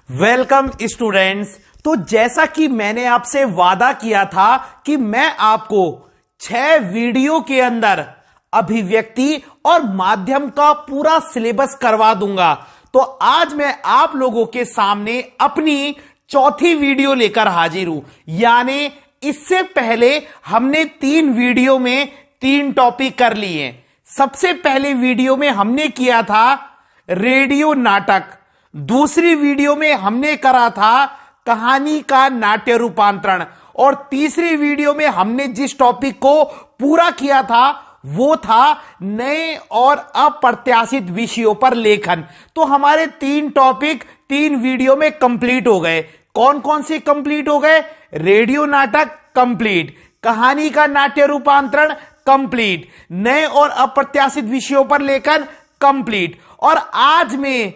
Welcome students. तो जैसा कि मैंने आपसे वादा किया था कि मैं आपको 6 वीडियो के अंदर अभिव्यक्ति और माध्यम का पूरा सिलेबस करवा दूंगा, तो आज मैं आप लोगों के सामने अपनी चौथी वीडियो लेकर हाजिर हूं। यानी इससे पहले हमने 3 वीडियो में 3 टॉपिक कर लिए। सबसे पहले वीडियो में हमने किया था रेडियो नाटक, दूसरी वीडियो में हमने करा था कहानी का नाट्य रूपांतरण, और तीसरी वीडियो में हमने जिस टॉपिक को पूरा किया था वो था नए और अप्रत्याशित विषयों पर लेखन। तो हमारे 3 टॉपिक 3 वीडियो में कंप्लीट हो गए। कौन कौन से कंप्लीट हो गए? रेडियो नाटक कंप्लीट, कहानी का नाट्य रूपांतरण कंप्लीट, नए और अप्रत्याशित विषयों पर लेखन कंप्लीट। और आज मैं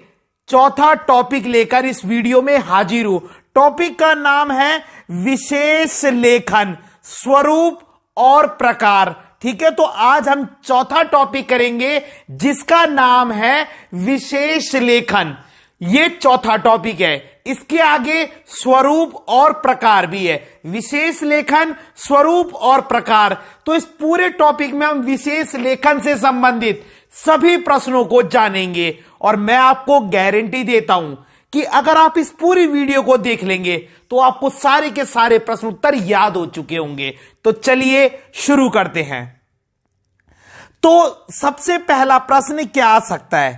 चौथा टॉपिक लेकर इस वीडियो में हाजिर हूं। टॉपिक का नाम है विशेष लेखन, स्वरूप और प्रकार। ठीक है, तो आज हम चौथा टॉपिक करेंगे जिसका नाम है विशेष लेखन। ये चौथा टॉपिक है। इसके आगे स्वरूप और प्रकार भी है। विशेष लेखन, स्वरूप और प्रकार। तो इस पूरे टॉपिक में हम विशेष लेखन से संबंधित सभी प्रश्नों को जानेंगे, और मैं आपको गारंटी देता हूं कि अगर आप इस पूरी वीडियो को देख लेंगे तो आपको सारे के सारे प्रश्न उत्तर याद हो चुके होंगे। तो चलिए शुरू करते हैं। तो सबसे पहला प्रश्न क्या आ सकता है?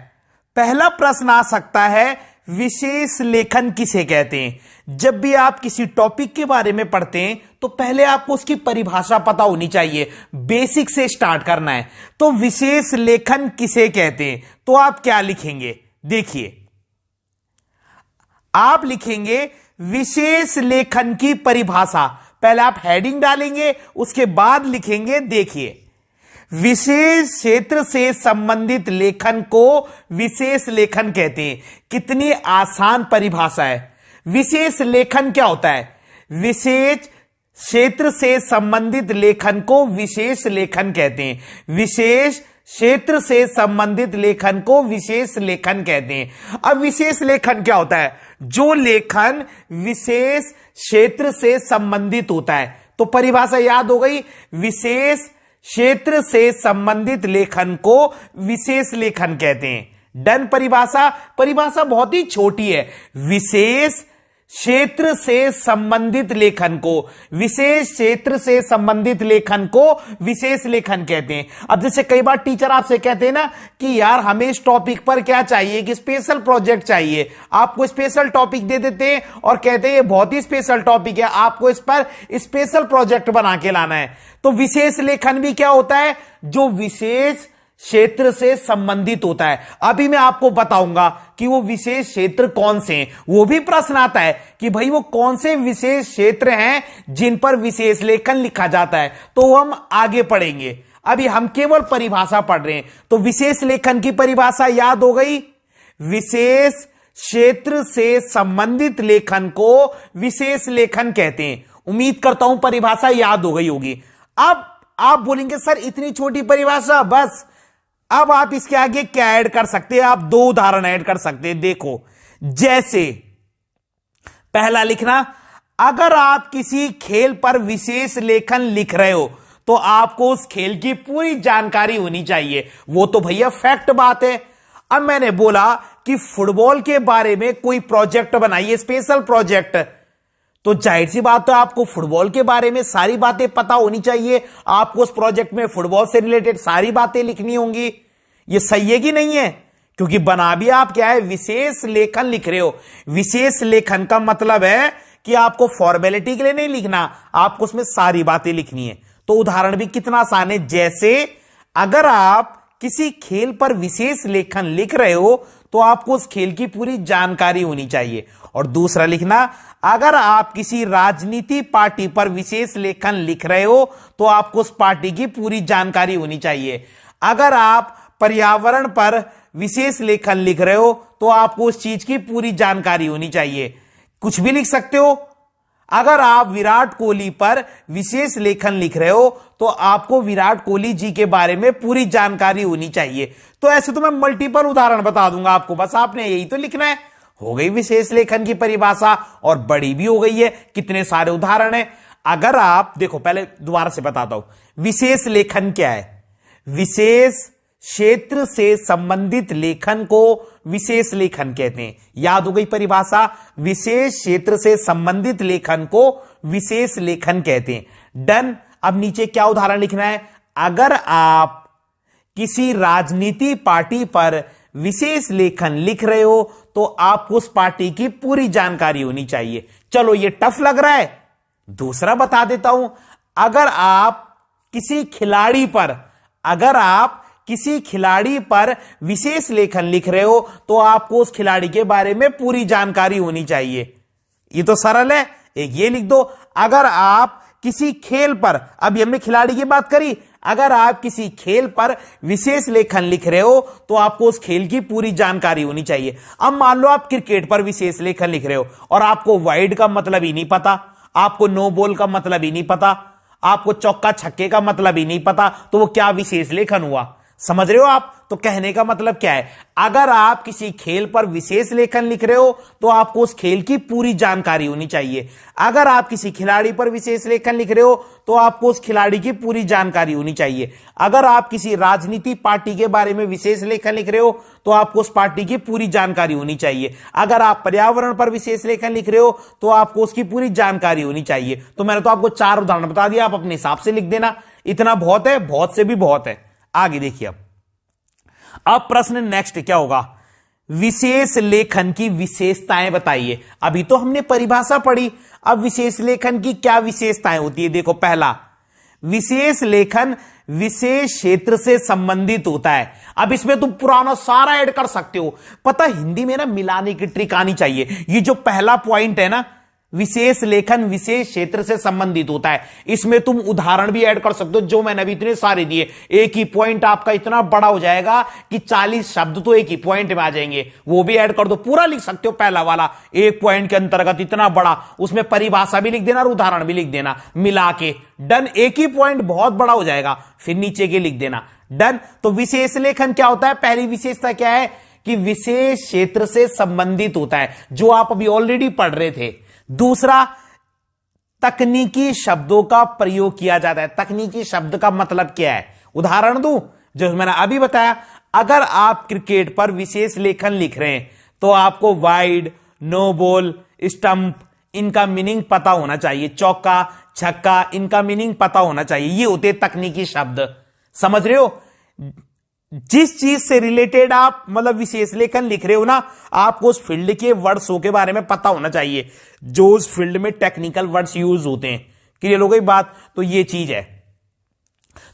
पहला प्रश्न आ सकता है विशेष लेखन किसे कहते हैं। जब भी आप किसी टॉपिक के बारे में पढ़ते हैं तो पहले आपको उसकी परिभाषा पता होनी चाहिए, बेसिक से स्टार्ट करना है। तो विशेष लेखन किसे कहते हैं, तो आप क्या लिखेंगे? देखिए, आप लिखेंगे विशेष लेखन की परिभाषा। पहले आप हेडिंग डालेंगे, उसके बाद लिखेंगे, देखिए, विशेष क्षेत्र से संबंधित लेखन को विशेष लेखन कहते हैं। कितनी आसान परिभाषा है। विशेष लेखन क्या होता है? विशेष क्षेत्र से संबंधित लेखन को विशेष लेखन कहते हैं। विशेष क्षेत्र से संबंधित लेखन को विशेष लेखन कहते हैं। अब विशेष लेखन क्या होता है? जो लेखन विशेष क्षेत्र से संबंधित होता है। तो परिभाषा याद हो गई, विशेष क्षेत्र से संबंधित लेखन को विशेष लेखन कहते हैं। डन। परिभाषा बहुत ही छोटी है। विशेष क्षेत्र से संबंधित लेखन को, विशेष क्षेत्र से संबंधित लेखन को विशेष लेखन कहते हैं। अब जैसे कई बार टीचर आपसे कहते हैं ना कि यार हमें इस टॉपिक पर क्या चाहिए कि स्पेशल प्रोजेक्ट चाहिए। आपको स्पेशल टॉपिक दे देते हैं और कहते हैं ये बहुत ही स्पेशल टॉपिक है, आपको इस पर स्पेशल प्रोजेक्ट बना के लाना है। तो विशेष लेखन भी क्या होता है? जो विशेष क्षेत्र से संबंधित होता है। अभी मैं आपको बताऊंगा कि वो विशेष क्षेत्र कौन से हैं। वो भी प्रश्न आता है कि भाई वो कौन से विशेष क्षेत्र हैं जिन पर विशेष लेखन लिखा जाता है, तो हम आगे पढ़ेंगे। अभी हम केवल परिभाषा पढ़ रहे हैं। तो विशेष लेखन की परिभाषा याद हो गई। विशेष क्षेत्र से संबंधित लेखन को विशेष लेखन कहते हैं। उम्मीद करता हूं परिभाषा याद हो गई होगी। अब आप बोलेंगे सर इतनी छोटी परिभाषा बस? अब आप इसके आगे क्या ऐड कर सकते हैं? आप 2 उदाहरण ऐड कर सकते हैं। देखो, जैसे पहला लिखना, अगर आप किसी खेल पर विशेष लेखन लिख रहे हो तो आपको उस खेल की पूरी जानकारी होनी चाहिए। वो तो भैया फैक्ट बात है। अब मैंने बोला कि फुटबॉल के बारे में कोई प्रोजेक्ट बनाइए, स्पेशल प्रोजेक्ट, तो जाहिर सी बात है आपको फुटबॉल के बारे में सारी बातें पता होनी चाहिए। आपको उस प्रोजेक्ट में फुटबॉल से रिलेटेड सारी बातें लिखनी होंगी। ये सही है कि नहीं है? क्योंकि बना भी आप क्या है, विशेष लेखन लिख रहे हो। विशेष लेखन का मतलब है कि आपको फॉर्मेलिटी के लिए नहीं लिखना, आपको उसमें सारी बातें लिखनी है। तो उदाहरण भी कितना आसान है। जैसे अगर आप किसी खेल पर विशेष लेखन लिख रहे हो तो आपको उस खेल की पूरी जानकारी होनी चाहिए। और दूसरा लिखना, अगर आप किसी राजनीति पार्टी पर विशेष लेखन लिख रहे हो तो आपको उस पार्टी की पूरी जानकारी होनी चाहिए। अगर आप पर्यावरण पर विशेष लेखन लिख रहे हो तो आपको उस चीज की पूरी जानकारी होनी चाहिए। कुछ भी लिख सकते हो। अगर आप विराट कोहली पर विशेष लेखन लिख रहे हो तो आपको विराट कोहली जी के बारे में पूरी जानकारी होनी चाहिए। तो ऐसे तो मैं मल्टीपल उदाहरण बता दूंगा आपको, बस आपने यही तो लिखना है। हो गई विशेष लेखन की परिभाषा, और बड़ी भी हो गई है। कितने सारे उदाहरण हैं। अगर आप देखो, पहले दोबारा से बताता हूं, विशेष लेखन क्या है। विशेष क्षेत्र से संबंधित लेखन को विशेष लेखन कहते हैं। याद हो गई परिभाषा, विशेष क्षेत्र से संबंधित लेखन को विशेष लेखन कहते हैं। डन। अब नीचे क्या उदाहरण लिखना है। अगर आप किसी राजनीति पार्टी पर विशेष लेखन लिख रहे हो तो आपको उस पार्टी की पूरी जानकारी होनी चाहिए। चलो ये टफ लग रहा है, दूसरा बता देता हूं। अगर आप किसी खिलाड़ी पर विशेष लेखन लिख रहे हो तो आपको उस खिलाड़ी के बारे में पूरी जानकारी होनी चाहिए। ये तो सरल है। एक ये लिख दो, अगर आप किसी खेल पर, अभी हमने खिलाड़ी की बात करी, अगर आप किसी खेल पर विशेष लेखन लिख रहे हो तो आपको उस खेल की पूरी जानकारी होनी चाहिए। अब मान लो आप क्रिकेट पर विशेष लेखन लिख रहे हो और आपको वाइड का मतलब ही नहीं पता, आपको नो बॉल का मतलब ही नहीं पता, आपको चौका छक्के का मतलब ही नहीं पता, तो वो क्या विशेष लेखन हुआ। समझ रहे हो आप। तो कहने का मतलब क्या है, अगर आप किसी खेल पर विशेष लेखन लिख रहे हो तो आपको उस खेल की पूरी जानकारी होनी चाहिए। अगर आप किसी खिलाड़ी पर विशेष लेखन लिख रहे हो तो आपको उस खिलाड़ी की पूरी जानकारी होनी चाहिए। अगर आप किसी राजनीति पार्टी के बारे में विशेष लेखन लिख रहे हो तो आपको उस पार्टी की पूरी जानकारी होनी चाहिए। अगर आप पर्यावरण पर विशेष लेखन लिख रहे हो तो आपको उसकी पूरी जानकारी होनी चाहिए। तो मैंने तो आपको 4 उदाहरण बता दिया, आप अपने हिसाब से लिख देना। इतना बहुत है, बहुत से भी बहुत है। आगे देखिए। अब प्रश्न नेक्स्ट क्या होगा, विशेष लेखन की विशेषताएं बताइए। अभी तो हमने परिभाषा पढ़ी, अब विशेष लेखन की क्या विशेषताएं होती है। देखो, पहला, विशेष लेखन विशेष क्षेत्र से संबंधित होता है। अब इसमें तुम पुराना सारा ऐड कर सकते हो। पता, हिंदी में ना मिलाने की ट्रिक आनी चाहिए। ये जो पहला पॉइंट है ना, विशेष लेखन विशेष क्षेत्र से संबंधित होता है, इसमें तुम उदाहरण भी ऐड कर सकते हो, जो मैंने अभी इतने सारे दिए। एक ही पॉइंट आपका इतना बड़ा हो जाएगा कि 40 शब्द तो एक ही पॉइंट में आ जाएंगे। वो भी ऐड कर दो, पूरा लिख सकते हो पहला वाला, एक पॉइंट के अंतर्गत इतना बड़ा, उसमें परिभाषा भी लिख देना और उदाहरण भी लिख देना मिला के। डन। एक ही पॉइंट बहुत बड़ा हो जाएगा, फिर नीचे के लिख देना। डन। तो विशेष लेखन क्या होता है, पहली विशेषता क्या है कि विशेष क्षेत्र से संबंधित होता है, जो आप अभी ऑलरेडी पढ़ रहे थे। दूसरा, तकनीकी शब्दों का प्रयोग किया जाता है। तकनीकी शब्द का मतलब क्या है, उदाहरण दूं जो मैंने अभी बताया। अगर आप क्रिकेट पर विशेष लेखन लिख रहे हैं तो आपको वाइड, नो बॉल, स्टंप, इनका मीनिंग पता होना चाहिए। चौका, छक्का, इनका मीनिंग पता होना चाहिए। ये होते तकनीकी शब्द। समझ रहे हो। जिस चीज से रिलेटेड आप मतलब विशेष लेखन लिख रहे हो ना, आपको उस फील्ड के वर्ड्सों के बारे में पता होना चाहिए, जो उस फील्ड में टेक्निकल वर्ड्स यूज होते हैं। क्लियर हो गई बात। तो ये चीज है।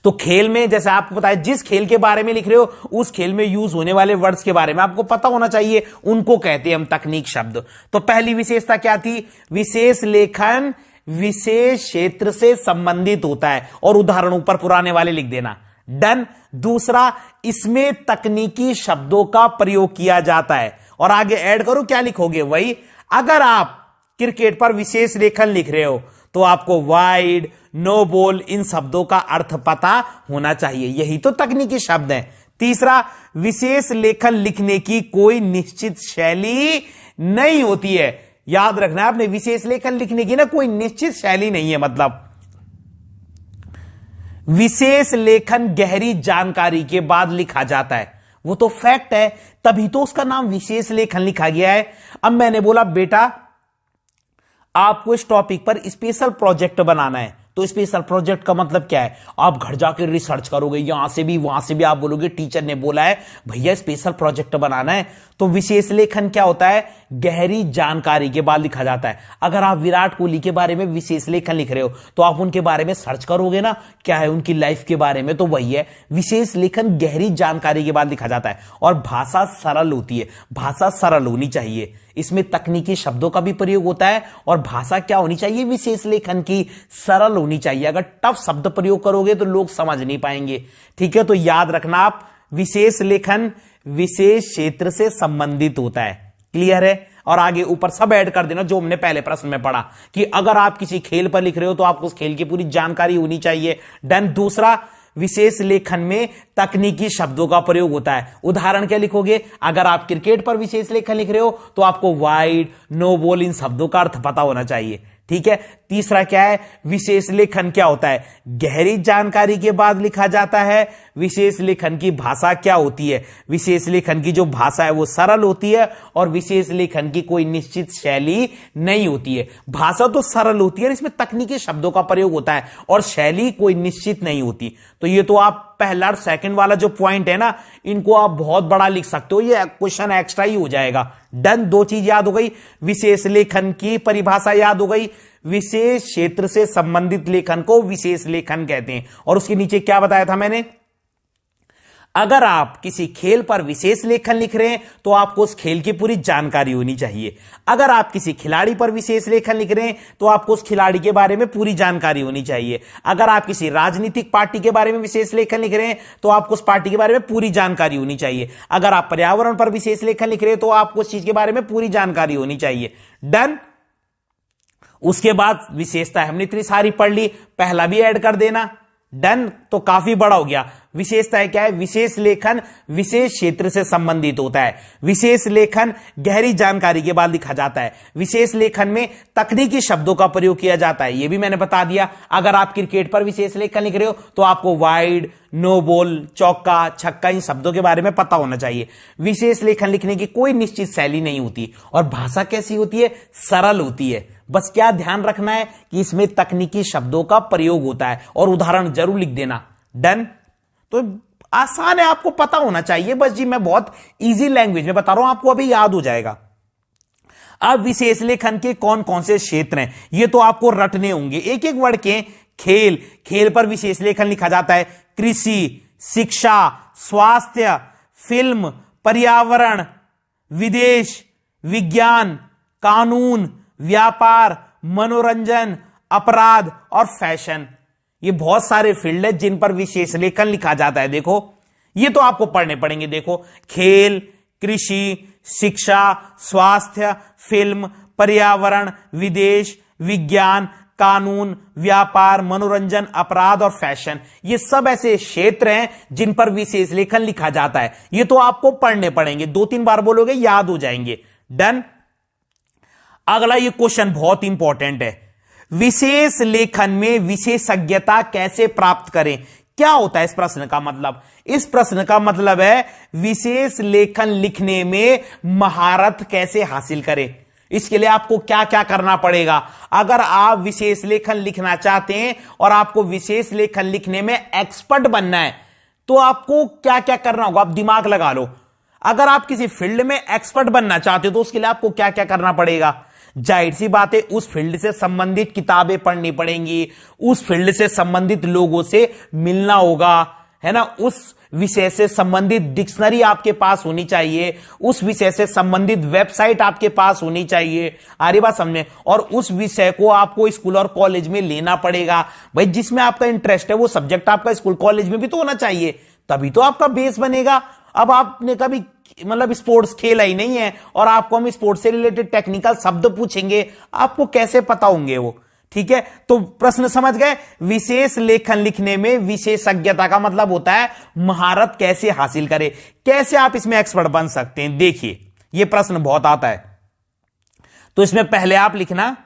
तो खेल में, जैसे आपको पता है, जिस खेल के बारे में लिख रहे हो उस खेल में यूज होने वाले वर्ड्स के बारे में आपको पता होना चाहिए, उनको कहते हैं हम तकनीक शब्द। तो पहली विशेषता क्या थी, विशेष लेखन विशेष क्षेत्र से संबंधित होता है, और उदाहरण ऊपर पुराने वाले लिख देना। डन। दूसरा, इसमें तकनीकी शब्दों का प्रयोग किया जाता है, और आगे ऐड करो क्या लिखोगे वही। अगर आप क्रिकेट पर विशेष लेखन लिख रहे हो तो आपको वाइड, नो बॉल, इन शब्दों का अर्थ पता होना चाहिए। यही तो तकनीकी शब्द है। तीसरा, विशेष लेखन लिखने की कोई निश्चित शैली नहीं होती है। याद रखना है आपने, विशेष लेखन लिखने की ना कोई निश्चित शैली नहीं है। मतलब विशेष लेखन गहरी जानकारी के बाद लिखा जाता है, वो तो फैक्ट है, तभी तो उसका नाम विशेष लेखन लिखा गया है। अब मैंने बोला बेटा आपको इस टॉपिक पर स्पेशल प्रोजेक्ट बनाना है, तो स्पेशल प्रोजेक्ट का मतलब क्या है, आप घर जाकर रिसर्च करोगे, यहां से भी वहां से भी आप बोलोगे टीचर ने बोला है भैया स्पेशल प्रोजेक्ट बनाना है। तो विशेष लेखन क्या होता है, गहरी जानकारी के बाद लिखा जाता है। अगर आप विराट कोहली के बारे में विशेष लेखन लिख रहे हो तो आप उनके बारे में सर्च करोगे ना, क्या है उनकी लाइफ के बारे में, तो वही है विशेष लेखन गहरी जानकारी के बाद लिखा जाता है। और भाषा सरल होती है, भाषा सरल होनी चाहिए। इसमें तकनीकी शब्दों का भी प्रयोग होता है, और भाषा क्या होनी चाहिए विशेष लेखन की, सरल होनी चाहिए। अगर टफ शब्द प्रयोग करोगे तो लोग समझ नहीं पाएंगे। ठीक है, तो याद रखना आप, विशेष लेखन विशेष क्षेत्र से संबंधित होता है। क्लियर है। और आगे ऊपर सब ऐड कर देना जो हमने पहले प्रश्न में पढ़ा कि अगर आप किसी खेल पर लिख रहे हो तो आपको उस खेल की पूरी जानकारी होनी चाहिए। डन। दूसरा, विशेष लेखन में तकनीकी शब्दों का प्रयोग होता है। उदाहरण क्या लिखोगे? अगर आप क्रिकेट पर विशेष लेखन लिख रहे हो तो आपको वाइड, नो बॉल, इन शब्दों का अर्थ पता होना चाहिए। ठीक है। तीसरा क्या है? विशेष लेखन क्या होता है? गहरी जानकारी के बाद लिखा जाता है। विशेष लेखन की भाषा क्या होती है? विशेष लेखन की जो भाषा है वो सरल होती है और विशेष लेखन की कोई निश्चित शैली नहीं होती है। भाषा तो सरल होती है, इसमें तकनीकी शब्दों का प्रयोग होता है और शैली कोई निश्चित नहीं होती। तो ये तो आप पहला और सेकंड वाला जो पॉइंट है ना, इनको आप बहुत बड़ा लिख सकते हो, ये क्वेश्चन एक्स्ट्रा ही हो जाएगा। डन। दो चीज याद हो गई, विशेष लेखन की परिभाषा याद हो गई, विशेष क्षेत्र से संबंधित लेखन को विशेष लेखन कहते हैं। और उसके नीचे क्या बताया था मैंने? अगर आप किसी खेल पर विशेष लेखन लिख रहे हैं तो आपको उस खेल की पूरी जानकारी होनी चाहिए। अगर आप किसी खिलाड़ी पर विशेष लेखन लिख रहे हैं तो आपको उस खिलाड़ी के बारे में पूरी जानकारी होनी चाहिए। अगर आप किसी राजनीतिक पार्टी के बारे में विशेष लेखन लिख रहे हैं तो आपको उस पार्टी के बारे में पूरी जानकारी होनी चाहिए। अगर आप पर्यावरण पर विशेष लेखन लिख रहे हैं तो आपको उस चीज के बारे में पूरी जानकारी होनी चाहिए। डन। उसके बाद विशेषता हमने इतनी सारी पढ़ ली, पहला भी ऐड कर देना। डन। तो काफी बड़ा हो गया। विशेषता क्या है? विशेष लेखन विशेष क्षेत्र से संबंधित होता है। विशेष लेखन गहरी जानकारी के बाद लिखा जाता है। विशेष लेखन में तकनीकी शब्दों का प्रयोग किया जाता है, यह भी मैंने बता दिया। अगर आप क्रिकेट पर विशेष लेखन लिख रहे हो तो आपको वाइड, नो बॉल, चौका, छक्का, इन शब्दों के बारे में पता होना चाहिए। विशेष लेखन लिखने की कोई निश्चित शैली नहीं होती और भाषा कैसी होती है? सरल होती है। बस क्या ध्यान रखना है कि इसमें तकनीकी शब्दों का प्रयोग होता है और उदाहरण जरूर लिख देना। डन। तो आसान है, आपको पता होना चाहिए बस जी, मैं बहुत इजी लैंग्वेज में बता रहा हूं, आपको अभी याद हो जाएगा। अब विशेष लेखन के कौन कौन से क्षेत्र हैं ये तो आपको रटने होंगे एक एक वर्ड के। खेल, खेल पर विशेष लेखन लिखा जाता है। कृषि, शिक्षा, स्वास्थ्य, फिल्म, पर्यावरण, विदेश, विज्ञान, कानून, व्यापार, मनोरंजन, अपराध और फैशन। ये बहुत सारे फील्ड है जिन पर विशेष लेखन लिखा जाता है। देखो ये तो आपको पढ़ने पड़ेंगे। देखो खेल, कृषि, शिक्षा, स्वास्थ्य, फिल्म, पर्यावरण, विदेश, विज्ञान, कानून, व्यापार, मनोरंजन, अपराध और फैशन। ये सब ऐसे क्षेत्र हैं जिन पर विशेष लेखन लिखा जाता है। ये तो आपको पढ़ने पड़ेंगे, 2-3 बार बोलोगे याद हो जाएंगे। डन। अगला ये क्वेश्चन बहुत इंपॉर्टेंट है, विशेष लेखन में विशेषज्ञता कैसे प्राप्त करें? क्या होता है इस प्रश्न का मतलब? इस प्रश्न का मतलब है विशेष लेखन लिखने में महारत कैसे हासिल करें। इसके लिए आपको क्या क्या करना पड़ेगा? अगर आप विशेष लेखन लिखना चाहते हैं और आपको विशेष लेखन लिखने में एक्सपर्ट बनना है तो आपको क्या क्या करना होगा? आप दिमाग लगा लो। अगर आप किसी फील्ड में एक्सपर्ट बनना चाहते हो तो उसके लिए आपको क्या क्या करना पड़ेगा? जाहिर सी बात है, उस फील्ड से संबंधित किताबें पढ़नी पड़ेंगी, उस फील्ड से संबंधित लोगों से मिलना होगा, है ना। उस विषय से संबंधित डिक्शनरी आपके पास होनी चाहिए, उस विषय से संबंधित वेबसाइट आपके पास होनी चाहिए। आ रही बात समझ? और उस विषय को आपको स्कूल और कॉलेज में लेना पड़ेगा। भाई जिसमें आपका इंटरेस्ट है वो सब्जेक्ट आपका स्कूल कॉलेज में भी तो होना चाहिए, तभी तो आपका बेस बनेगा। अब आपने कभी मतलब स्पोर्ट्स खेला ही नहीं है और आपको हम स्पोर्ट्स से रिलेटेड टेक्निकल शब्द पूछेंगे, आपको कैसे पता होंगे वो? ठीक है। तो प्रश्न समझ गए? विशेष लेखन लिखने में विशेषज्ञता का मतलब होता है महारत कैसे हासिल करें, कैसे आप इसमें एक्सपर्ट बन सकते हैं। देखिए यह प्रश्न बहुत आता है, तो इसमें पहले आप लिखना,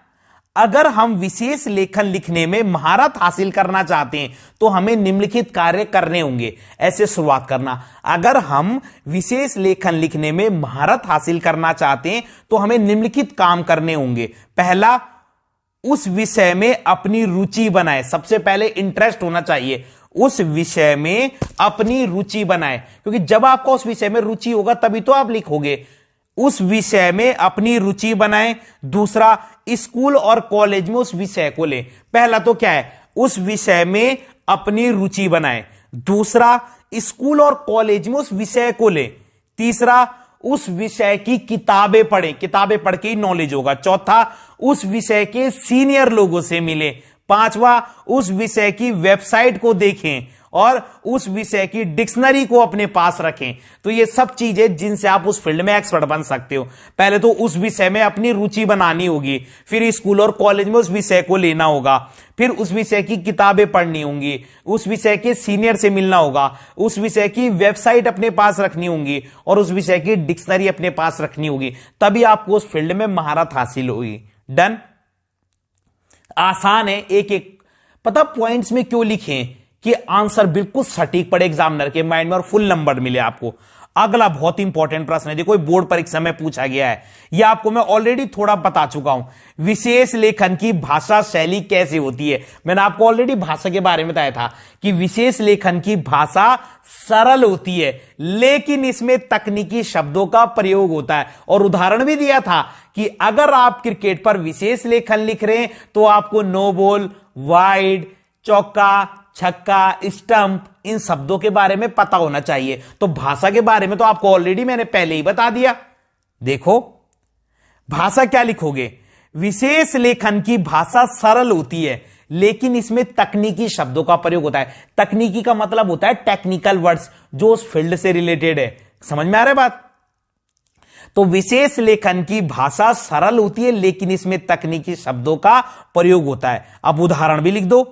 अगर हम विशेष लेखन लिखने में महारत हासिल करना चाहते हैं तो हमें निम्नलिखित कार्य करने होंगे। ऐसे शुरुआत करना, अगर हम विशेष लेखन लिखने में महारत हासिल करना चाहते हैं तो हमें निम्नलिखित काम करने होंगे। पहला, उस विषय में अपनी रुचि बनाए। सबसे पहले इंटरेस्ट होना चाहिए, उस विषय में अपनी रुचि बनाए, क्योंकि जब आपका उस विषय में रुचि होगा तभी तो आप लिखोगे। उस विषय में अपनी रुचि बनाएं। दूसरा, स्कूल और कॉलेज में उस विषय को लें। पहला तो क्या है? उस विषय में अपनी रुचि बनाएं। दूसरा, स्कूल और कॉलेज में उस विषय को लें। तीसरा, उस विषय की किताबें पढ़ें, किताबें पढ़ के ही नॉलेज होगा। चौथा, उस विषय के सीनियर लोगों से मिलें। पांचवा, उस विषय की वेबसाइट को देखें। और उस विषय की डिक्शनरी को अपने पास रखें। तो ये सब चीजें जिनसे आप उस फील्ड में एक्सपर्ट बन सकते हो। पहले तो उस विषय में अपनी रुचि बनानी होगी, फिर स्कूल और कॉलेज में उस विषय को लेना होगा, फिर उस विषय की किताबें पढ़नी होंगी, उस विषय के सीनियर से मिलना होगा, उस विषय की वेबसाइट अपने पास रखनी होगी और उस विषय की डिक्शनरी अपने पास रखनी होगी। तभी आपको उस फील्ड में महारत हासिल होगी। डन। आसान है, एक एक पता पॉइंट्स में क्यों लिखें कि आंसर बिल्कुल सटीक पड़े एग्जामिनर के माइंड में और फुल नंबर मिले आपको। अगला बहुत इंपॉर्टेंट प्रश्न है, देखो बोर्ड परीक्षा में पूछा गया है, यह आपको मैं ऑलरेडी थोड़ा बता चुका हूं। विशेष लेखन की भाषा शैली कैसी होती है? मैंने आपको ऑलरेडी भाषा के बारे में बताया था कि विशेष लेखन की भाषा सरल होती है, लेकिन इसमें तकनीकी शब्दों का प्रयोग होता है। और उदाहरण भी दिया था कि अगर आप क्रिकेट पर विशेष लेखन लिख रहे हैं तो आपको नो बॉल, वाइड, चौका, छक्का, स्टंप, इन शब्दों के बारे में पता होना चाहिए। तो भाषा के बारे में तो आपको ऑलरेडी मैंने पहले ही बता दिया। देखो भाषा क्या लिखोगे, विशेष लेखन की भाषा सरल होती है, लेकिन इसमें तकनीकी शब्दों का प्रयोग होता है। तकनीकी का मतलब होता है टेक्निकल वर्ड्स जो उस फील्ड से रिलेटेड है। समझ में आ रहा है बात? तो विशेष लेखन की भाषा सरल होती है, लेकिन इसमें तकनीकी शब्दों का प्रयोग होता है। अब उदाहरण भी लिख दो।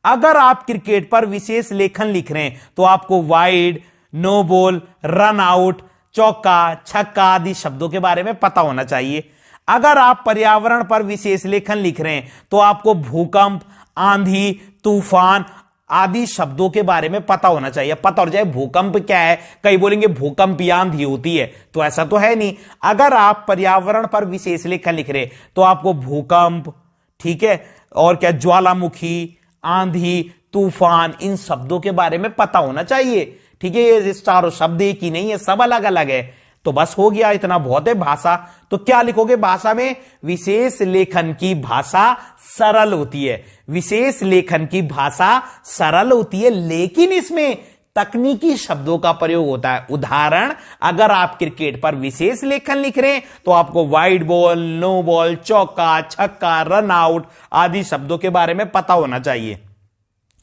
अगर आप क्रिकेट पर विशेष लेखन लिख रहे हैं तो आपको wide, no ball, run out, चौका, छक्का आदि शब्दों के बारे में पता होना चाहिए। अगर आप पर्यावरण पर विशेष लेखन लिख रहे हैं तो आपको भूकंप, आंधी, तूफान आदि शब्दों के बारे में पता होना चाहिए। पता हो जाए भूकंप क्या है, कई बोलेंगे भूकंप या आंधी होती है, तो ऐसा तो है नहीं। अगर आप पर्यावरण पर विशेष लेखन लिख रहे तो आपको भूकंप, ठीक है, और क्या ज्वालामुखी, आंधी, तूफान, इन शब्दों के बारे में पता होना चाहिए। ठीक है, ये चारों शब्द एक ही नहीं है, सब अलग अलग है। तो बस हो गया, इतना बहुत है भाषा। तो क्या लिखोगे भाषा में? विशेष लेखन की भाषा सरल होती है। विशेष लेखन की भाषा सरल होती है, लेकिन इसमें तकनीकी शब्दों का प्रयोग होता है। उदाहरण, अगर आप क्रिकेट पर विशेष लेखन लिख रहे हैं तो आपको वाइड बॉल, नो बॉल, चौका, छक्का, रन आउट आदि शब्दों के बारे में पता होना चाहिए।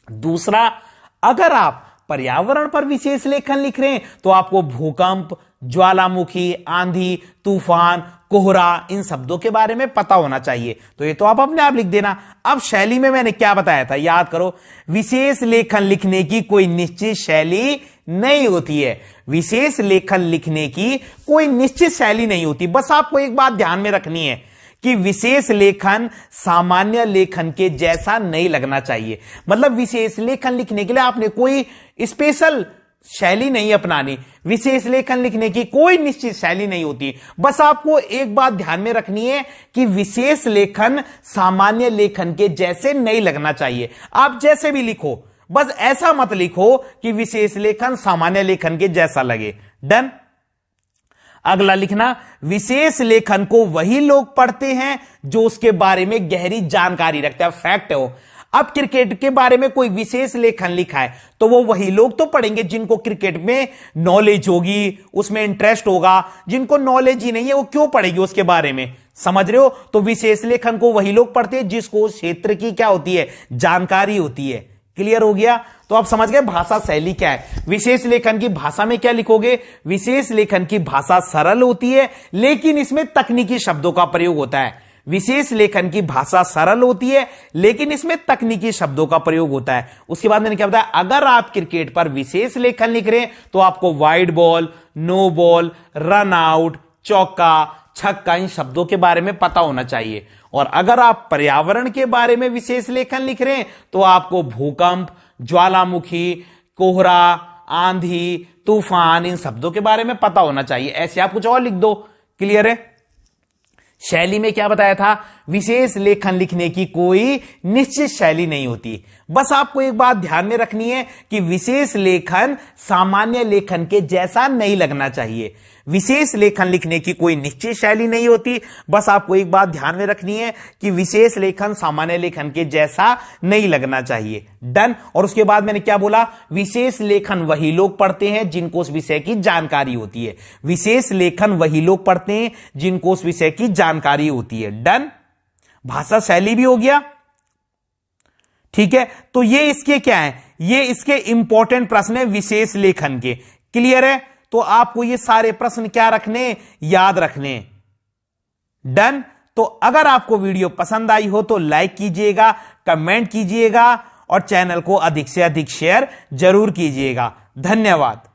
दूसरा, अगर आप पर्यावरण पर विशेष लेखन लिख रहे हैं तो आपको भूकंप, ज्वालामुखी, आंधी, तूफान, कोहरा, इन शब्दों के बारे में पता होना चाहिए। तो ये तो आप अपने आप लिख देना। अब शैली में मैंने क्या बताया था, याद करो। विशेष लेखन लिखने की कोई निश्चित शैली नहीं होती है। विशेष लेखन लिखने की कोई निश्चित शैली नहीं होती। बस आपको एक बात ध्यान में रखनी है कि विशेष लेखन सामान्य लेखन के जैसा नहीं लगना चाहिए। मतलब विशेष लेखन लिखने के लिए आपने कोई स्पेशल शैली नहीं अपनानी। विशेष लेखन लिखने की कोई निश्चित शैली नहीं होती। बस आपको एक बात ध्यान में रखनी है कि विशेष लेखन सामान्य लेखन के जैसे नहीं लगना चाहिए। आप जैसे भी लिखो, बस ऐसा मत लिखो कि विशेष लेखन सामान्य लेखन के जैसा लगे। डन। अगला लिखना, विशेष लेखन को वही लोग पढ़ते हैं जो उसके बारे में गहरी जानकारी रखते हैं। फैक्ट हो, अब क्रिकेट के बारे में कोई विशेष लेखन लिखा है तो वो वही लोग तो पढ़ेंगे जिनको क्रिकेट में नॉलेज होगी, उसमें इंटरेस्ट होगा। जिनको नॉलेज ही नहीं है वो क्यों पढ़ेगी उसके बारे में? समझ रहे हो? तो विशेष लेखन को वही लोग पढ़ते हैं जिसको उस क्षेत्र की क्या होती है, जानकारी होती है। क्लियर हो गया? तो आप समझ गए भाषा शैली क्या है। विशेष लेखन की भाषा में क्या लिखोगे? विशेष लेखन की भाषा सरल होती है, लेकिन इसमें तकनीकी शब्दों का प्रयोग होता है। विशेष लेखन की भाषा सरल होती है, लेकिन इसमें तकनीकी शब्दों का प्रयोग होता है। उसके बाद मैंने क्या बताया, अगर आप क्रिकेट पर विशेष लेखन लिख रहे हैं तो आपको wide ball, no ball, run out, चौका, छक्का, इन शब्दों के बारे में पता होना चाहिए। और अगर आप पर्यावरण के बारे में विशेष लेखन लिख रहे हैं तो आपको भूकंप, ज्वालामुखी, कोहरा, आंधी, तूफान, इन शब्दों के बारे में पता होना चाहिए। ऐसे आप कुछ और लिख दो। क्लियर है? शैली में क्या बताया था? विशेष लेखन लिखने की कोई निश्चित शैली नहीं होती। बस आपको एक बात ध्यान में रखनी है कि विशेष लेखन सामान्य लेखन के जैसा नहीं लगना चाहिए। विशेष लेखन लिखने की कोई निश्चित शैली नहीं होती। बस आपको एक बात ध्यान में रखनी है कि विशेष लेखन सामान्य लेखन के जैसा नहीं लगना चाहिए। डन। और उसके बाद मैंने क्या बोला? विशेष लेखन वही लोग पढ़ते हैं जिनको उस विषय की जानकारी होती है। विशेष लेखन वही लोग पढ़ते हैं जिनको उस विषय की जानकारी होती है। डन। भाषा शैली भी हो गया। ठीक है, तो ये इसके क्या है? ये इसके इंपॉर्टेंट प्रश्न है विशेष लेखन के। क्लियर है? तो आपको ये सारे प्रश्न क्या रखने, याद रखने। डन। तो अगर आपको वीडियो पसंद आई हो तो लाइक कीजिएगा, कमेंट कीजिएगा और चैनल को अधिक से अधिक शेयर जरूर कीजिएगा। धन्यवाद।